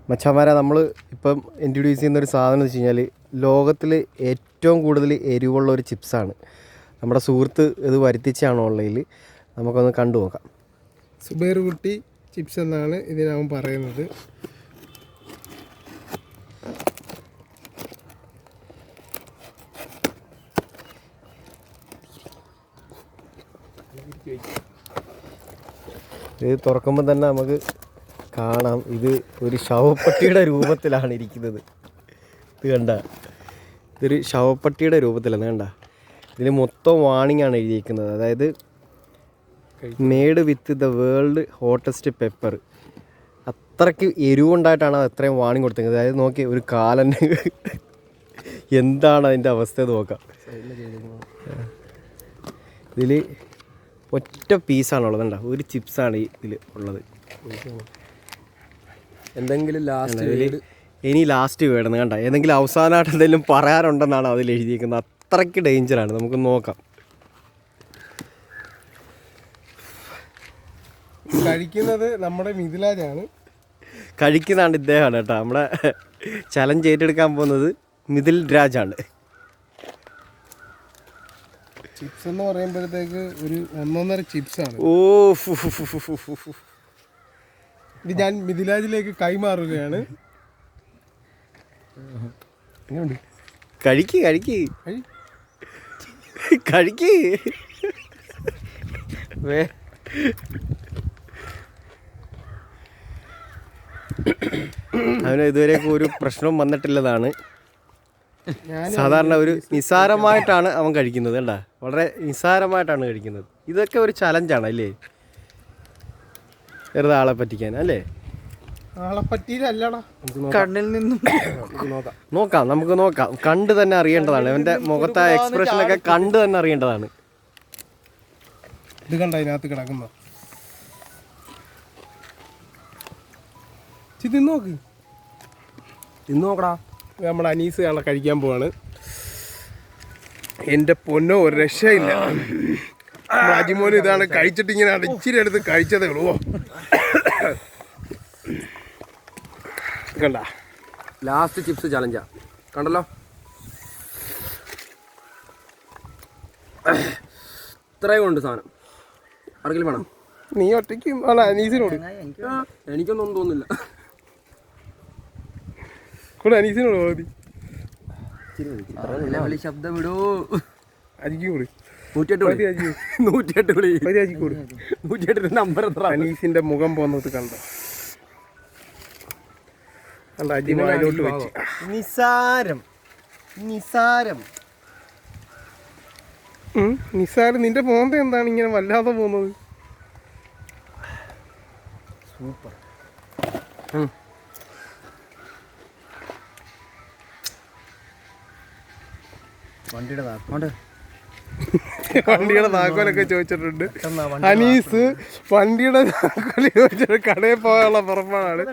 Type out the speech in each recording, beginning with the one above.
മച്ചാന്മാരെ നമ്മൾ ഇപ്പം ഇൻട്രൊഡ്യൂസ് ചെയ്യുന്നൊരു സാധനം എന്ന് വെച്ച് കഴിഞ്ഞാൽ ലോകത്തിൽ ഏറ്റവും കൂടുതൽ എരിവുള്ള ഒരു ചിപ്സാണ്. നമ്മുടെ സുഹൃത്ത് ഇത് വരുത്തിച്ചാണ് ഓൺലൈനിൽ. നമുക്കൊന്ന് കണ്ടു നോക്കാം. സുബൈർ കുട്ടി ചിപ്സ് എന്നാണ് ഇതിനവൻ പറയുന്നത്. ഇത് തുറക്കുമ്പോൾ തന്നെ നമുക്ക് കാണാം, ഇത് ഒരു ശവപ്പെട്ടിയുടെ രൂപത്തിലാണ് ഇരിക്കുന്നത്. ഇത് കണ്ട, ഇതൊരു ശവപ്പെട്ടിയുടെ രൂപത്തിലാണ് കണ്ട. ഇതിൽ മൊത്തം വാണിംഗ് ആണ് എഴുതിയിരിക്കുന്നത്. അതായത് made with the world hottest pepper. അത്രയ്ക്ക് എരിവുണ്ടായിട്ടാണ് അത് അത്രയും വാണിംഗ് കൊടുത്തിരിക്കുന്നത്. അതായത് നോക്കി, ഒരു കാലന് എന്താണ് അതിൻ്റെ അവസ്ഥ നോക്കാം. ഇതിൽ ഒറ്റ പീസാണുള്ളത്. കണ്ട, ഒരു ചിപ്സാണ് ഇതിൽ ഉള്ളത്. എന്തെങ്കിലും ഇനി ലാസ്റ്റ് വേണം കണ്ട, ഏതെങ്കിലും അവസാനമായിട്ട് എന്തെങ്കിലും പറയാനുണ്ടെന്നാണ് അതിൽ എഴുതിയിരിക്കുന്നത്. അത്രയ്ക്ക് ഡേഞ്ചറാണ്. നമുക്ക് നോക്കാം. കഴിക്കുന്നത് നമ്മുടെ മിഥിലാജാണ്. കഴിക്കുന്നതാണ് ഇദ്ദേഹമാണ് കേട്ടോ. നമ്മുടെ ചലഞ്ച് ഏറ്റെടുക്കാൻ പോകുന്നത് മിഥിൽ രാജാണ്. ചിപ്സ് എന്ന് പറയുമ്പോഴത്തേക്ക് ഒരു ഒന്നൊന്നര ചിപ്സാണ്. ഓ, ഇത് ഞാൻ മിഥിലാജിലേക്ക് കൈമാറുകയാണ്. കഴിക്ക് കഴിക്ക് കഴിക്ക്. അവന് ഇതുവരെയൊക്കെ ഒരു പ്രശ്നവും വന്നിട്ടില്ലതാണ്. സാധാരണ ഒരു നിസ്സാരമായിട്ടാണ് അവൻ കഴിക്കുന്നത്. കണ്ട, വളരെ നിസ്സാരമായിട്ടാണ് കഴിക്കുന്നത്. ഇതൊക്കെ ഒരു ചലഞ്ചാണ് അല്ലേ, വെറുതെ ആളെ പറ്റിക്കാൻ അല്ലേ? ആളെ പറ്റിയില്ലടാ, കണ്ണിൽ നിന്നും നോക്കാം, നമുക്ക് നോക്കാം. കണ്ട് തന്നെ അറിയേണ്ടതാണ്. അവൻ്റെ മുഖത്തെ എക്സ്പ്രഷനൊക്കെ കണ്ട് തന്നെ അറിയേണ്ടതാണ്. ഇത് കണ്ട, അതിനകത്ത് കിടക്കുന്ന നോക്ക്, ഇന്ന് നോക്കടാ. നമ്മുടെ അനീസ് ആളെ കഴിക്കാൻ പോവാണ്. എൻ്റെ പൊന്നോ, ഒരു രക്ഷയില്ല. രാജിമോന് ഇതാണ് കഴിച്ചിട്ട് ഇങ്ങനെ ഇച്ചിരി എടുത്ത് കഴിച്ചതേ ഉള്ളൂ. കണ്ട, ലാസ്റ്റ് ചിപ്സ് ചലഞ്ചാ കണ്ടല്ലോ. ഇത്രയും ഉണ്ട് സാധനം. ആർക്കെങ്കിലും വേണം? നീ ഒറ്റയ്ക്ക് അനീസിനോട്. എനിക്കൊന്നും തോന്നുന്നില്ല. കൂടെ അനീസിനോട് മതി. ശബ്ദം വിടൂ. അജിക്കും കൂടി. 108 വിളി. 108 നമ്പർ എത്ര? അനീസിന്റെ മുഖം പോകുന്നത് കണ്ട കണ്ട, അജി വായിലോട്ട് വെച്ച്. നിസാരം നിസാരം നിസാരം. നിന്റെ മോന്ത എന്താണ് ഇങ്ങനെ വല്ലാതെ പോകുന്നത്? സൂപ്പർ. വണ്ടിയുടെ താക്കോലൊക്കെ ചോദിച്ചിട്ടുണ്ട് അനീസ്. വണ്ടിയുടെ താക്കോല് ചോദിച്ചിട്ട് കടയിൽ പോകാനുള്ള പുറപ്പാടാണ്.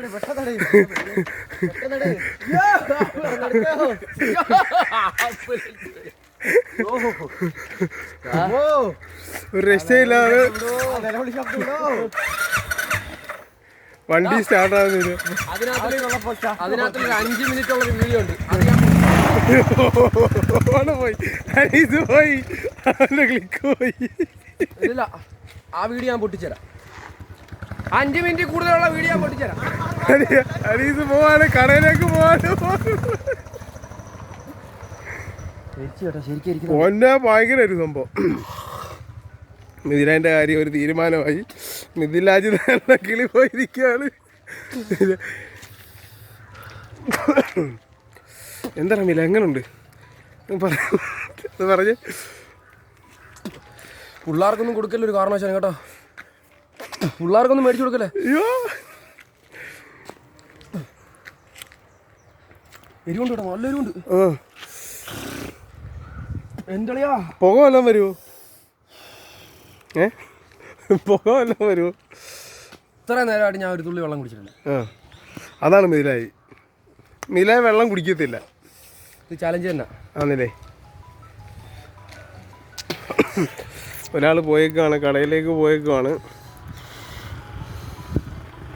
ഒരു രക്ഷയില്ലാതെ വണ്ടി സ്റ്റാർട്ട് ആകുന്നില്ല. അതിനകത്ത് 5 മിനിറ്റുള്ള വീഡിയോ ഉണ്ട്. പോയി അനീസ് പോയി, അവന്റെ ക്ലിക്ക് പോയി. ഇല്ല, ആ വീഡിയോ ഞാൻ പൊട്ടിച്ചരാം. 5 മിനിറ്റ് കൂടുതലുള്ള വീഡിയോ ഞാൻ പൊട്ടിച്ചരാം. അനീസ് പോവാണ്, കടയിലേക്ക് പോവാണ്. ഓന്റെ ഭയങ്കര ഒരു സംഭവം. മിഥിലാന്റെ കാര്യം ഒരു തീരുമാനമായി. മിഥിലാജ് നല്ല കിളി പോയിരിക്കുകയാണ്. എന്താ മില, എങ്ങനുണ്ട് പറഞ്ഞ്? പിള്ളേർക്കൊന്നും കൊടുക്കല്ലേ ഒരു കാരണവശാലും കേട്ടോ. പിള്ളേർക്കൊന്നും മേടിച്ചു കൊടുക്കല്ലേ. അയ്യോ, എരിവുണ്ട് കേട്ടോ, നല്ല എരിവുണ്ട്. എന്തളിയാ, പുക വല്ലതും വരുമോ? പുക വല്ലതും വരുമോ? ഇത്രയും നേരമായിട്ട് ഞാൻ ഒരു തുള്ളി വെള്ളം കുടിച്ചിട്ടില്ല. അതാണ് മിഥിലായി. മിഥിലായി വെള്ളം കുടിക്കത്തില്ല. ഇത് ചാലഞ്ച് തന്നെ ആണല്ലേ. ഒരാൾ പോയേക്കാണ്, കടയിലേക്ക് പോയേക്കാണ്.